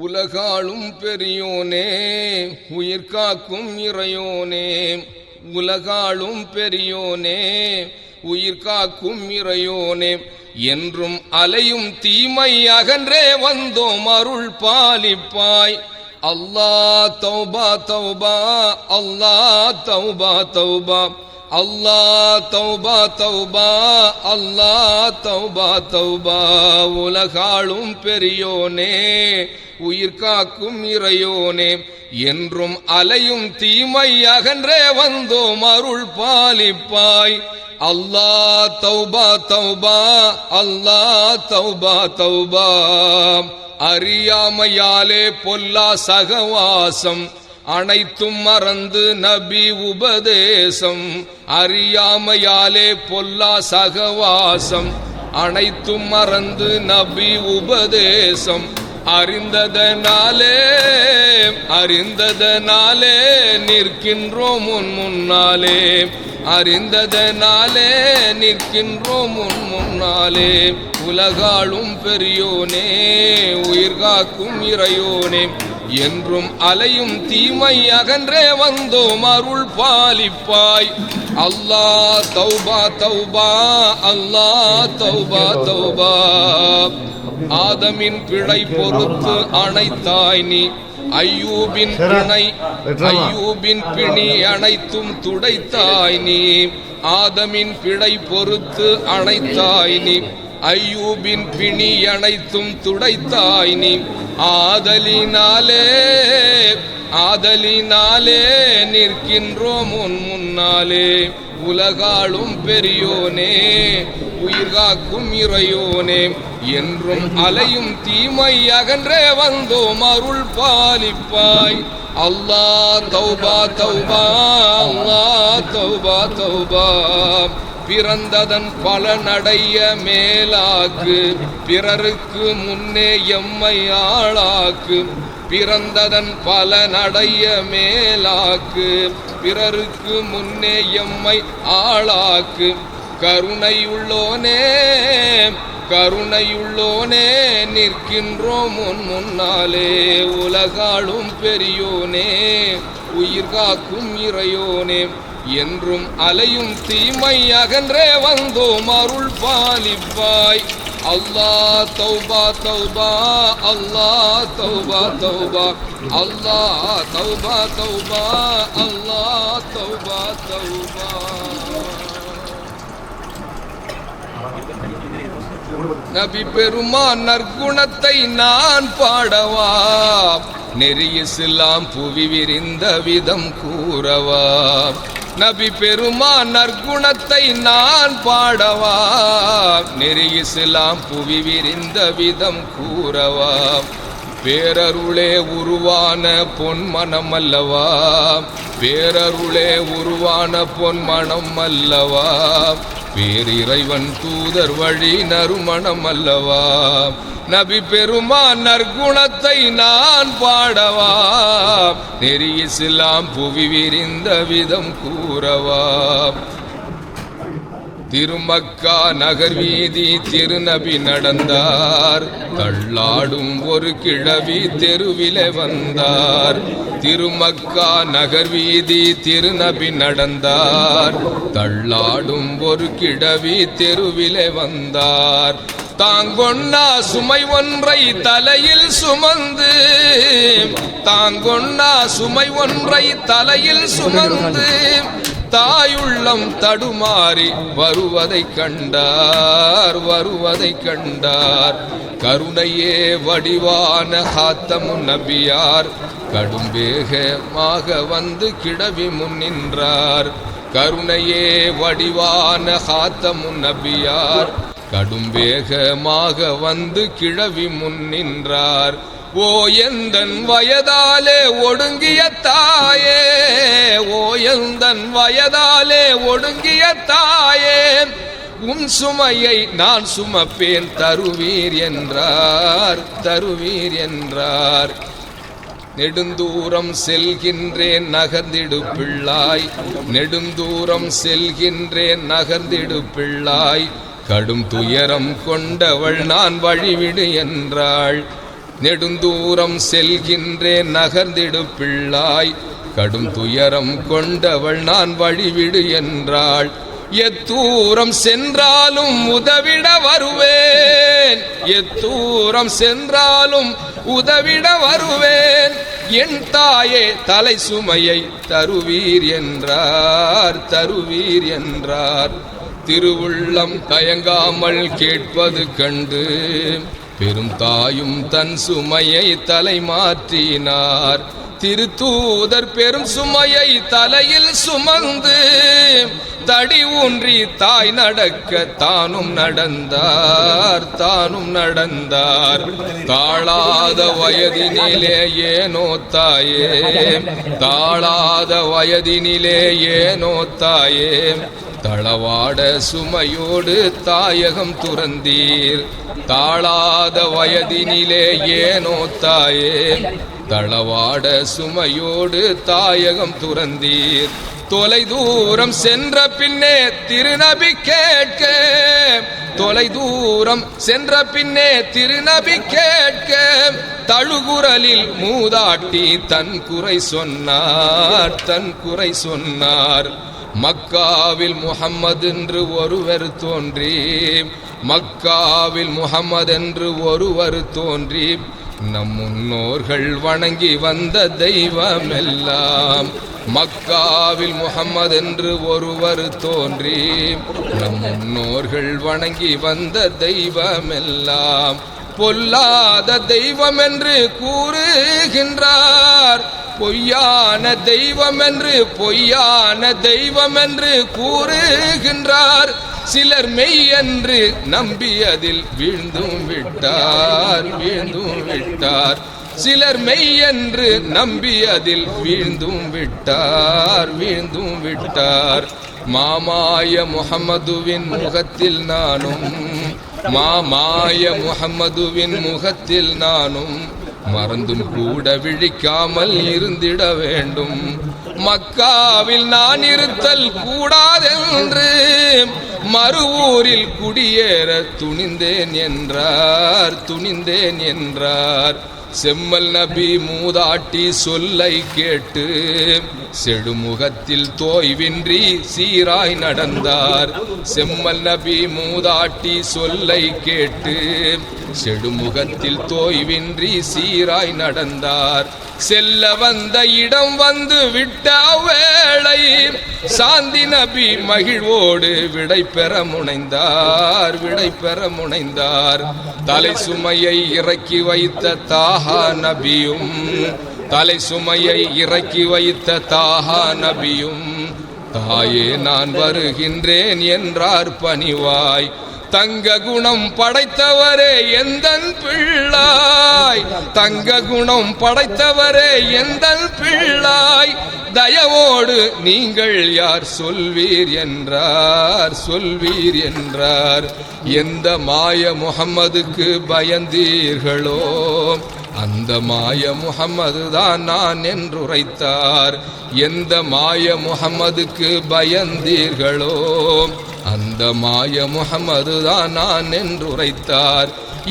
உலகாளும் பெரியோனே உயிர் காக்கும் இறையோனே, உலகாளும் பெரியோனே உயிர் காக்கும் இறையோனே, என்றும் அலையும் தீமை அகன்றே வந்தோம் அருள் பாலிப்பாய். அல்லாஹ் தௌபா தௌபா, அல்லாஹ் தௌபா தௌபா, அல்லாஹ் தௌபா தௌபா, அல்லாஹ் தௌபா தௌபா. உலகாளும் பெரியோனே உயிர் காக்கும் இறையோனே, என்றும் அலையும் தீமை அகன்றே வந்தோம் அருள் பாலிப்பாய். அல்லாஹ் தௌபா தௌபா, அல்லாஹ் தௌபா தௌபா. அறியாமையாலே பொல்லா சகவாசம் அனைத்தும் மறந்து நபி உபதேசம், அறியாமையாலே பொல்லா சகவாசம் அனைத்தும் மறந்து நபி உபதேசம், அறிந்ததனாலே அறிந்ததனாலே நிற்கின்றோம் உன் முன்னாலே, அறிந்ததனாலே நிற்கின்றோம் உன் முன்னாலே. உலகாளும் பெரியோனே உயிர் காக்கும் இறையோனே, என்றும் அலையும் தீமை அகன்றே வந்தோம் அருள் பாலிப்பாய். அல்லாஹ் தௌபா தௌபா, அல்லாஹ் தௌபா தௌபா. ஆதமின் பிழை பொறுத்து அணைத்தாய் நீ, ஐயூபின் பிணி அனைத்தும் துடைத்தாய் நீ. ஆதமின் பிழை பொறுத்து அணைத்தாய் நீ, ஐயூபின் பிணி அனைத்தும் துடைத்தாய் நீ. ஆதலினாலே ஆதலினாலே நிற்கின்றோம் உன் முன்னாலே. உலகாளும் பெரியோனே உயிர் காக்கும் இறையோனே, என்றும் அலையும் தீமை அகன்றே வந்தோம் அருள் பாலிப்பாய். அல்லாஹ் தௌபா தௌபா, அல்லாஹ் தௌபா தௌபா. பிறந்ததன் பலனடைய மேலாக்கு, பிறருக்கு முன்னே எம்மை ஆளாக்கு. பிறந்ததன் பலனடைய மேலாக்கு, பிறருக்கு முன்னே எம்மை ஆளாக்கு. கருணையுள்ளோனே கருணையுள்ளோனே நிற்கின்றோம் உன் முன்னாலே. உலகாளும் பெரியோனே உயிர் காக்கும் இறையோனே, என்றும் அலையும் தீமை அகன்றே வந்தோம் அருள் பாலிப்பாய். அல்லாஹ் தௌபா தௌபா, அல்லாஹ் தௌபா தௌபா, அல்லாஹ் தௌபா தௌபா, அல்லாஹ் தௌபா தௌபா. நபி பெருமான் நற்குணத்தை நான் பாடவா, நெறி இஸ்லாம் புவி விரிந்த விதம் கூறவா. நபி பெருமான் நற்குணத்தை நான் பாடவா, நெறி இஸ்லாம் புவி விரிந்த விதம் கூறவா. பேரருளே உருவான பொன்மனம் அல்லவா, பேரருளே உருவான பொன்மனம் அல்லவா. பேரிறைவன் தூதர் வழி நறுமணம் அல்லவா. நபி பெருமான் நற்குணத்தை நான் பாடவா, நெறி இஸ்லாம் புவி விரிந்த விதம் கூறவா. திருமக்கா நகர் வீதி திருநபி நடந்தார், தள்ளாடும் ஒரு கிழவி தெருவிலே வந்தார். திருமக்கா நகர் வீதி திருநபி நடந்தார், தள்ளாடும் ஒரு கிழவி தெருவிலே வந்தார். தாங்கொன்னா சுமை ஒன்றை தலையில் சுமந்து, தாங்கொன்னா சுமை ஒன்றை தலையில் சுமந்து, தாயுள்ளம் தடுமாறி வருவதை கண்டார் வருவதை கண்டார். கருணையே வடிவான ஹாத்தமுன் நபியார், கடும் வேகமாக வந்து கிழவி முன் நின்றார். கருணையே வடிவான ஹாத்தமுன் நபியார், கடும் வேகமாக வந்து கிழவி முன் நின்றார். ஓ எந்தன் வயதாலே ஒடுங்கிய தாயே, ஓ எந்தன் வயதாலே ஒடுங்கிய தாயே, உன் சுமையை நான் சுமப்பேன் தருவீர் என்றார் தருவீர் என்றார். நெடுந்தூரம் செல்கின்றேன் நகர்ந்திடு பிள்ளாய், நெடுந்தூரம் செல்கின்றேன் நகர்ந்திடு பிள்ளாய். கடும் துயரம் கொண்டவள் நான் வழிவிடு என்றாள். நெடுந்தூரம் செல்கின்றேன் நகர்ந்திடு பிள்ளாய், கடும் துயரம் கொண்டவள் நான் வழிவிடு என்றாள். எத்தூரம் சென்றாலும் உதவிட வருவேன், எத்தூரம் சென்றாலும் உதவிட வருவேன். என் தாயே தலை சுமையை தருவீர் என்றார், தருவீர் என்றார். திருவுள்ளம் தயங்காமல் கேட்பது கண்டு பெரும் தாயும் தன் சுமையை தலை மாற்றினார். திருத்தூதர் பெரும் சுமையை தலையில் சுமந்து தடி ஊன்றி தாய் நடக்க தானும் நடந்தார், தானும் நடந்தார். தாழாத வயதினிலே ஏனோ தாயே, தாழாத வயதினிலே ஏனோ தாயே, தளவாட சுமையோடு தாயகம் துறந்தீர். தாழாத வயதினிலே ஏனோ தாயே, தளவாட சுமையோடு தாயகம் துறந்தீர். தொலை தூரம் சென்ற பின்னே திருநபி கேட்க, தொலை தூரம் சென்ற பின்னே திருநபி கேட்க, தழுகுரலில் மூதாட்டி தன் குறை சொன்னார், தன் குறை சொன்னார். மக்காவில் முஹம்மது என்று ஒருவர் தோன்றி, மக்காவில் முஹம்மது என்று ஒருவர் தோன்றி, நம் முன்னோர்கள் வணங்கி வந்த தெய்வமெல்லாம். மக்காவில் முஹம்மது என்று ஒருவர் தோன்றி, நம் முன்னோர்கள் வணங்கி வந்த தெய்வமெல்லாம். பொல்லாத தெய்வம் என்று கூறுகின்றார், பொய்யான தெய்வம் என்று, பொய்யான தெய்வம் என்று கூறுகின்றார். சிலர் மெய் என்று நம்பி அதில் வீழ்ந்தும் விட்டார், வீழ்ந்தும் விட்டார். சிலர் மெய் என்று நம்பி அதில் வீழ்ந்தும் விட்டார், வீழ்ந்தும் விட்டார். மாமாய முஹம்மதுவின் முகத்தில் நானும், மாமாய முஹம்மதுவின் முகத்தில் நானும் மறந்தும் கூட விழிக்காமல் இருந்திட வேண்டும். மக்காவில் நான் இருத்தல் கூடாதென்று மறுவூரில் குடியேற துணிந்தேன் என்றார், துணிந்தேன் என்றார். செம்மல் நபி மூதாட்டி சொல்லை கேட்டு செடுமுகத்தில் தோய்வின்றி சீராய் நடந்தார். செம்மல் நபி மூதாட்டி சொல்லை கேட்டு செடுமுகத்தில் தோய்வின்றி சீராய் நடந்தார். செல்ல வந்த இடம் வந்து விட்ட வேளை சாந்தி நபி மகிழ்வோடு விடை பெற முனைந்தார், விடை பெற முனைந்தார். தலை சுமையை இறக்கி வைத்த தாஹா நபியும், தலை சுமையை இறக்கி வைத்த தாஹா நபியும், தாயே நான் வருகின்றேன் என்றார் பணிவாய். தங்க குணம் படைத்தவரே எந்தன் பிள்ளாய், தங்க குணம் படைத்தவரே எந்தன் பிள்ளாய், தயவோடு நீங்கள் யார் சொல்வீர் என்றார், சொல்வீர் என்றார். எந்த மாய முஹம்மதுக்கு பயந்தீர்களோ அந்த மாய முஹம்மது தான் நான் என்றுரைத்தார். எந்த மாய முஹம்மதுக்கு பயந்தீர்களோ அந்த மாய முஹம்மது தான் நான் என்றுரைத்தார்.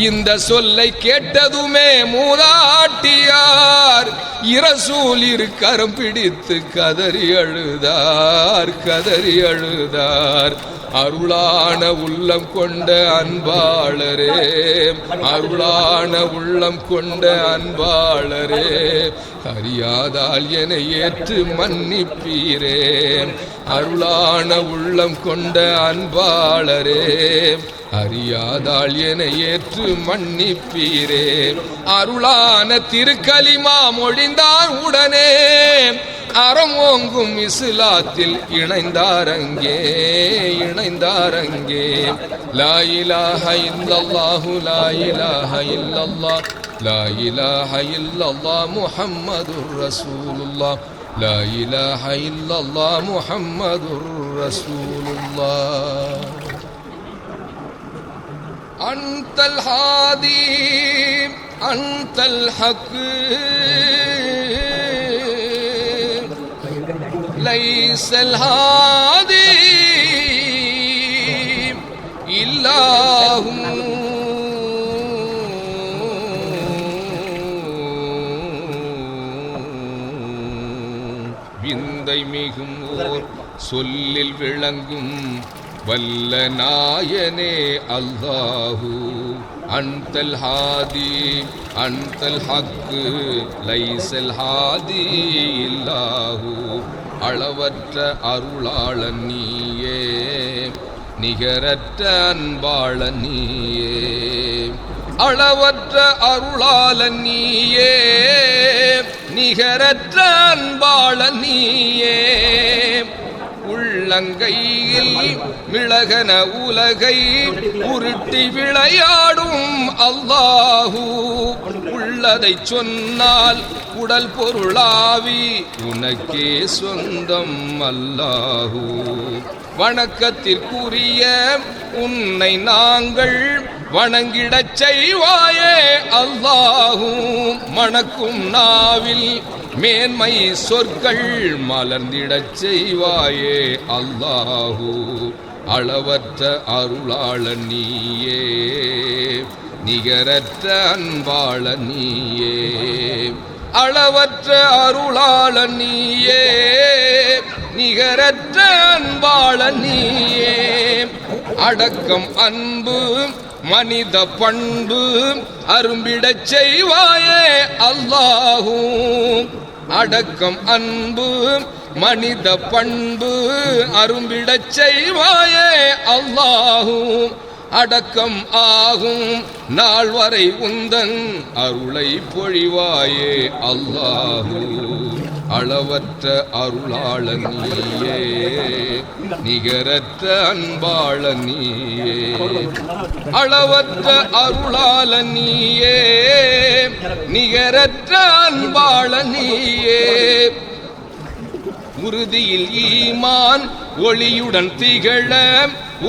இந்த சொல்லை கேட்டதுமே மூதாட்டியார் இரசூலிர் கரம் பிடித்து கதறி அழுதார், கதறி அழுதார். அருளான உள்ளம் கொண்ட அன்பாளரே, அருளான உள்ளம் கொண்ட அன்பாளரே, அறியாதால் என ஏற்று மன்னிப்பீரே. அருளான உள்ளம் கொண்ட அன்பாளரே, அறியாதால் என ஏற்று மன்னிப்பீரே. அருளான திருக்கலிமா மொழிந்தார் உடனே அறம் ஓங்கும் இஸ்லாத்தில் இணைந்தாரங்கே, இணைந்தாரங்கே. லா இலாஹ இல்லல்லாஹு லா இலாஹ இல்லல்லாஹ், லா இலாஹ இல்லல்லாஹ் முஹம்மதுர் ரசூலுல்லாஹ், லா இலாஹ இல்லல்லாஹ் முஹம்மதுர் ரசூலுல்லாஹ். அன்தல் ஹாதி அன்தல் ஹக் ليس الهادي إلا هو விந்தை மிகும் ஓர் சொல்லில் விளங்கும் வல்ல நாயனே அல்லாஹு அன்தல் ஹாதி அன்தல் ஹக்கு லைசல் ஹாதி இல்லாஹு அளவற்ற அருளாளன் நீயே நிகரற்ற அன்பாளன் நீயே அளவற்ற அருளாளன் நீயே நிகரற்ற அன்பாளன் நீயே உள்ளங்கையில் மிளகன உலகை உருட்டி விளையாடும் அல்லாஹு உள்ளதை சொன்னால் உடல் பொருளாவி உனக்கே சொந்தம் அல்லாஹு வணக்கத்திற்குரிய உன்னை நாங்கள் வணங்கிடச் செய்வாயே அல்லாஹு மணக்கும் நாவில் மேன்மை சொற்கள் மலர்ந்திடச் செய்வாயே அல்லாஹு அளவற்ற அருளாளன் நீயே நிகரற்ற அன்பாளன் நீயே அளவற்ற அருளாளன் நீயே நிகரற்ற அன்பாளன் நீயே அடக்கம் அன்பு மனித பண்பு அரும்பிடச் செய்வாயே அல்லாஹு அடக்கம் அன்பு மனித பண்பு அரும்பிடச் செய்வாயே அல்லாஹு அடக்கம் ஆகும் நாள் வரை உந்தன் அருளை பொழிவாயே அல்லாஹு அளவற்ற அருளாளன் நீயே நிகரற்ற அன்பாளன் நீயே அளவற்ற அருளாளன் நீயே நிகரற்ற அன்பாளன் நீயே உறுதியில் ஈமான் ஒளியுடன் திகழ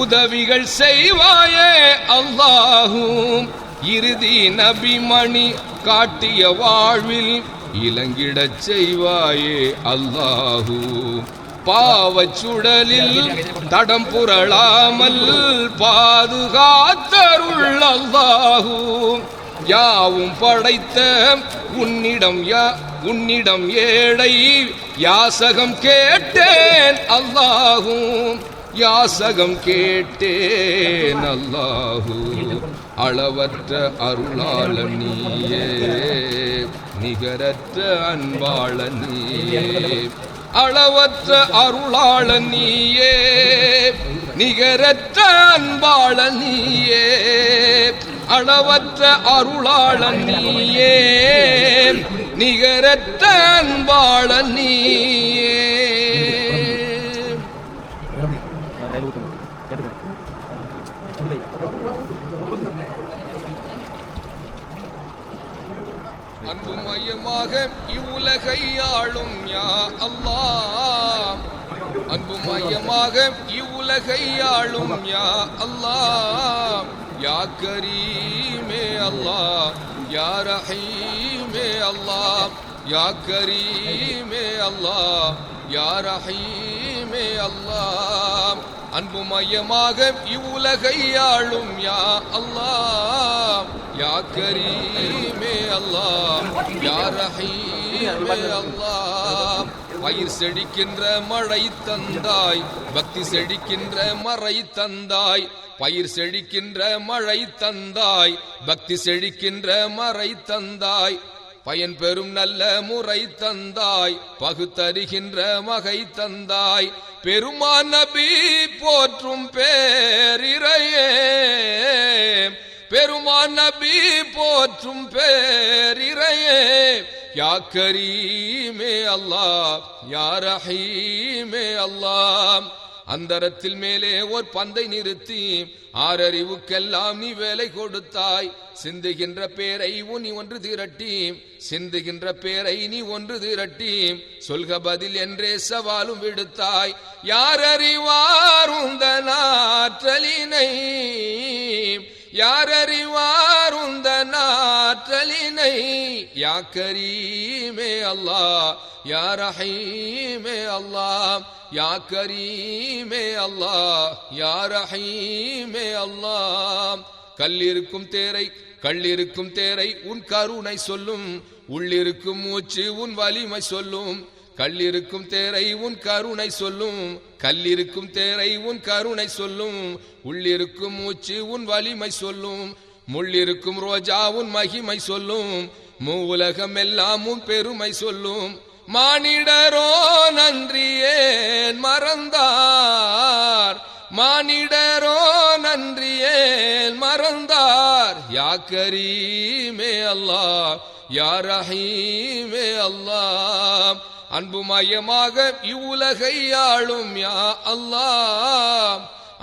உதவிகள் செய்வாயே அல்லாஹு இறுதி நபிமணி காட்டிய வாழ்வில் இலங்கிடச் செய்வாயே அல்லாஹு பாவச் சுடலில் தடம் புரளாமல் பாதுகாத்தருள் அல்லாஹு யாவும் படைத்த உன்னிடம் ஏழை யாசகம் கேட்டேன் அல்லாஹு யாசகம் கேட்டேன் அல்லாஹு அளவற்ற அருளாளன் நீயே நிகரற்ற அன்பாளன் நீயே அளவற்ற அருளாளன் நீயே நிகரற்ற அன்பாளன் நீயே அளவற்ற அருளாளன் நீயே நிகரற்ற அன்பாளன் நீயே அன்பு மையமாக இவ்வுலகை ஆளும் யா அல்லாஹ் அன்பு மையமாக இவ்வுலகை ஆளும் யா அல்லாஹ் யா கரீமே அல்லாஹ் யா ரஹீமே அல்லாஹ் யா கரீமே அல்லாஹ் யா ரஹீமே அல்லாஹ் அன்பு மையமாக இவ்வுலகை ஆளும் யா அல்லாஹ் யா கரீமே அல்லாஹ் யா ரஹீமே அல்லாஹ் பயிர் செழிக்கின்ற மழை தந்தாய் பக்தி செழிக்கின்ற மறை தந்தாய் பயிர் செழிக்கின்ற மழை தந்தாய் பக்தி செழிக்கின்ற மறை தந்தாய் பயன் பெறும் நல்ல முறை தந்தாய் பகுத்தறிகின்ற மகை தந்தாய் பெருமான் நபி போற்றும் பேரிரையே பெருமான் நபி போற்றும் பேரிரையே யா கரீமே அல்லாஹ் யா ரஹீமே அல்லாஹ் அந்தரத்தில் மேலே ஓர் பந்தை நிறுத்தி ஆறறிவுக்கெல்லாம் நீ வேலை கொடுத்தாய் சிந்துகின்ற பேரை நீ ஒன்று திரட்டி சிந்துகின்ற பேரை நீ ஒன்று திரட்டி சொல்க பதில் என்றே சவாலும் விடுத்தாய் யார் அறிவார் உந்தன் ஆற்றலினை யார் அறிவார் உந்தன் ஆற்றலினை யா கரீமே அல்லாஹ் யா ரஹீமே அல்லாஹ் யா கரீமே அல்லாஹ் யா ரஹீமே அல்லாஹ் கல்லிருக்கும் தேரை கள்ளிருக்கும் தேரை உன் கருணை சொல்லும் உள்ளிருக்கும் மூச்சு உன் வலிமை சொல்லும் கல்லிருக்கும் தேரை உன் கருணை சொல்லும், கல்லிருக்கும் தேரை உன் கருணை சொல்லும், உள்ளிருக்கும் மூச்சு உன் வலிமை சொல்லும், முள்ளிருக்கும் ரோஜா உன் மகிமை சொல்லும், மூவுலகம் எல்லாம் உன் பெருமை சொல்லும். மானிடரோ நன்றியேன் மறந்தார், மானிடரோ நன்றியேன் மறந்தார். யா கரீமே அல்லாஹ், யா ரஹீமே அல்லாஹ். அன்புமயமாக இவ்வுலகை ஆளும் யா அல்லாஹ்,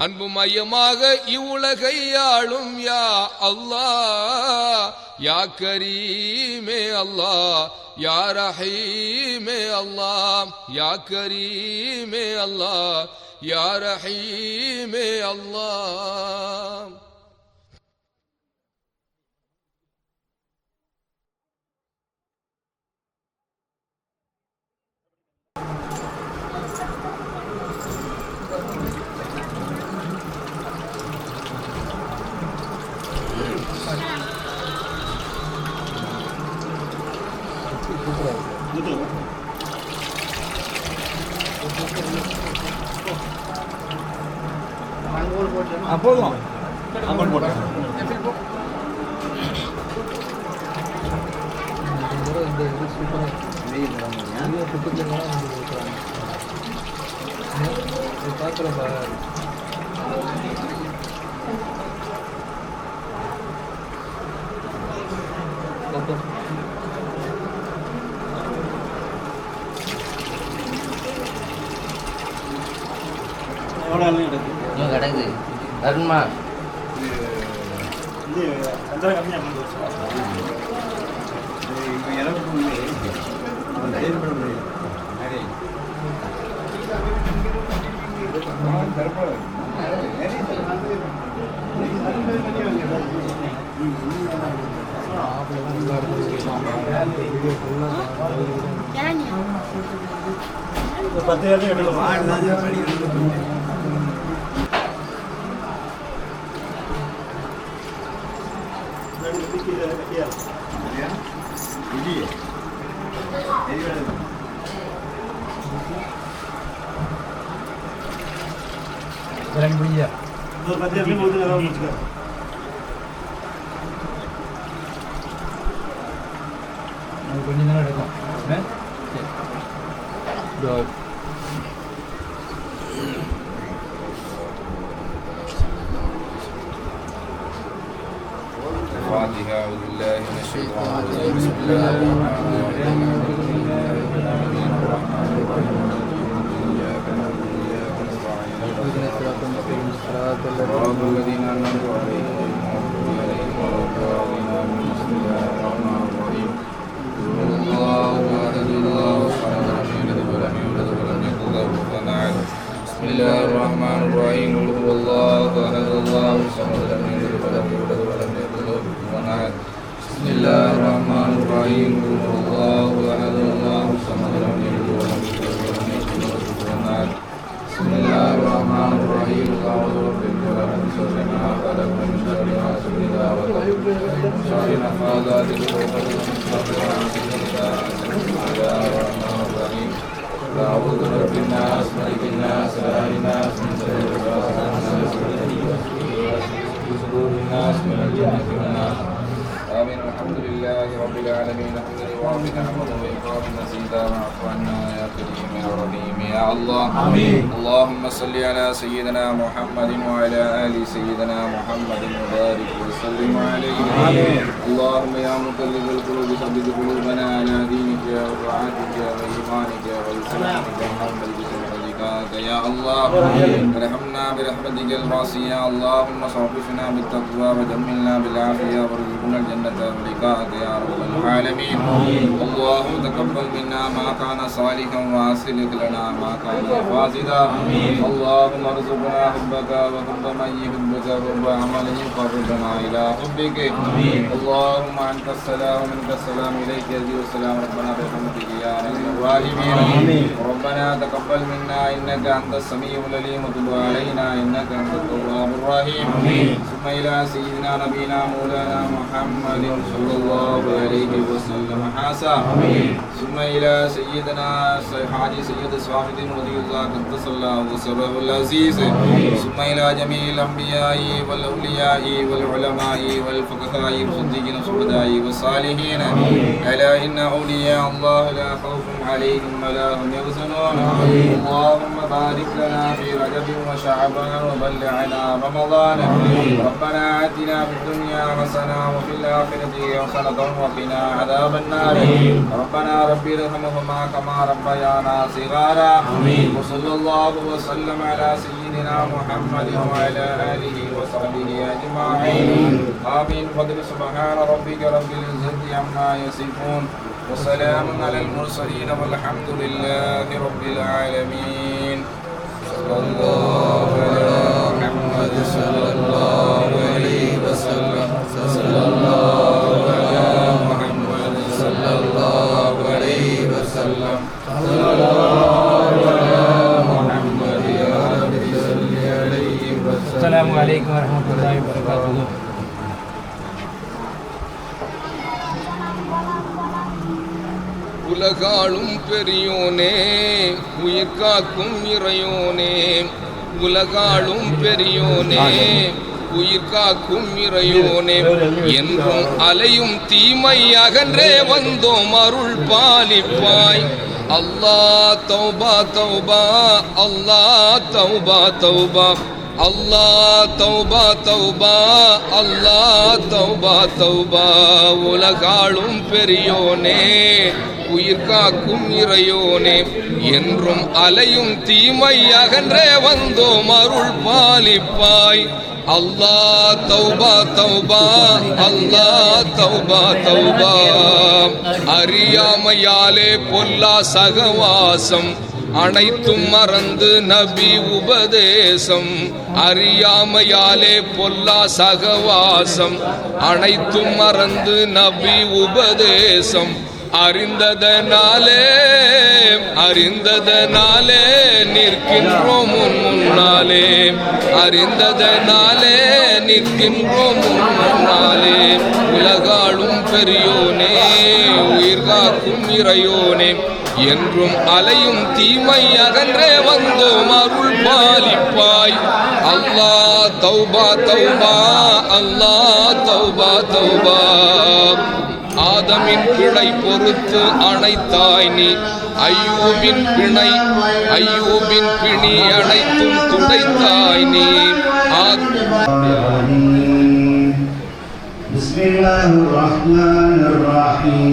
அன்புமயமாக இவ்வுலகை ஆளும் யா அல்லாஹ். யா கரீமே அல்லாஹ், யா ரஹீமே அல்லாஹ், யா கரீமே அல்லாஹ், யா ரஹீமே அல்லாஹ். போதும் அமௌண்ட் போட்டேன். கிடக்குது அருண்மா கொஞ்சம் நேரம் எடுக்கும். الفاتحة. أعوذ بالله من الشيطان الرجيم. بسم الله الرحمن الرحيم. إياك نعبد وإياك نستعين. صراط الذين أنعمت عليهم غير المغضوب عليهم ولا الضالين. بسم الله الرحمن الرحيم. قل الله أحد الله الصمد لم يلد ولم يولد ولم يكن له كفوا أحد. بسم الله الرحمن الرحيم. قل هو الله أحد الله الصمد لم يلد ولم يولد ولم يكن له كفوا أحد. بسم الله الرحمن الرحيم. قل هو الله أحد الله الصمد لم يلد ولم يولد ولم يكن له كفوا أحد. بسم الله الرحمن الرحيم. أعوذ بالله من شر ما خلق ومن شر حاسد إذا وقب ومن شر نفاثات في العقد ومن شر حاسد إذا حسد. بسم الله الرحمن الرحيم. أعوذ برب الناس ملك الناس إله الناس من شر الوسواس الخناس الذي يوسوس في صدور الناس من الجنة والناس. آمين. الحمد لله رب العالمين. الحمد لله نعمه وإقام نسيدا واعف عنا يا كريم يا رحيم يا الله. آمين. اللهم صل على سيدنا محمد وعلى آل سيدنا محمد وبارك وسلم عليه. آمين. اللهم يا مقلب القلوب ثبت قلوبنا على دينك وطاعتك وإيمانك وإسلامك وحمد بسرعتك يا الله. ارحمنا برحمتك الواسعة. اللهم صرفنا بالتقوى وجملنا بالعافية وارزقنا الجنة ولقاءك يا رب العالمين. اللهم تقبل منا ما كان صالحا واصلح لنا ما كان فاسدا. اللهم ارزقنا حبك وحب من يحبك وحب عمل يقربنا الى حبك. اللهم انت السلام ومنك السلام اليك يرجع السلام. ربنا برحمتك يا ارحم الراحمين. ربنا تقبل منا انك انت السميع العليم وتب علينا انك انت التواب الرحيم. ثم الى سيدنا نبينا مولانا محمد محمد صلى الله عليه وسلم حاسا ثم إلى سيدنا حاجي سيد صاحب رضي الله قدس الله سره العزيز ثم إلى جميع الأنبياء والأولياء والعلماء والفقهاء والصديقين والشهداء والصالحين ألا إن أولياء الله لا خوف عليهم ولا هم يحزنون اللهم بارك لنا في رجب وشعبان وبلغنا رمضان ربنا آتنا في الدنيا حسنة وفي الآخرة حسنة وقنا عذاب النار ربنا رب ارحمهما كما ربيانا صغارا وصلى الله وسلم على سيدنا محمد وعلى آله وصحبه أجمعين آمين فضل سبحان ربك رب العزة عما يصفون وسلام على المرسلين والحمد لله رب العالمين صلى الله على محمد صلى الله عليه وسلم صلى الله على محمد صلى الله عليه وسلم صلى الله على محمد يا رب صل عليه وسلم. السلام عليكم ورحمة الله وبركاته. உலகாளும் பெரியோனே உயிர் காக்கும் இறையோனே உலகாளும் பெரியோனே உயிர் காக்கும் இறையோனே என்றும் அலையும் தீமை அகன்றே வந்தோம் அருள் பாலிப்பாய் அல்லாஹ் தௌபா தௌபா அல்லாஹ் தௌபா தௌபா அல்லாஹ் தௌபா தௌபா அல்லாஹ் தௌபா தௌபா உலகாளும் பெரியோனே உயிர் காக்கும் இறையோனே என்றும் அலையும் தீமை அகன்றே வந்தோம் அருள் பாலிப்பாய் அல்லாஹ் தௌபா தௌபா அல்லாஹ் தௌபா தௌபா அறியாமையாலே பொல்லா சகவாசம் அனைத்தும் மறந்து நபி உபதேசம் அறியாமையாலே பொல்லா சகவாசம் அனைத்தும் மறந்து நபி உபதேசம் அறிந்ததனாலே நிற்கின்றோம் முன்னாலே அறிந்ததனாலே நிற்கின்றோம் முன்னாலே உலகாளும் பெரியோனே உயிர் காக்கும் இறையோனே என்றும் அலையும் தீமை அகன்றே வந்தோம் அருள் பாலிப்பாய் அல்லாஹ் தௌபா தௌபா அல்லாஹ் தௌபா தௌபா ஆதமின் பிழை பொறுத்து அணைத்தாய் நீ ஐயூபின் பிணி அனைத்தும் துடைத்தாய் நீ بسم الله الرحمن الرحيم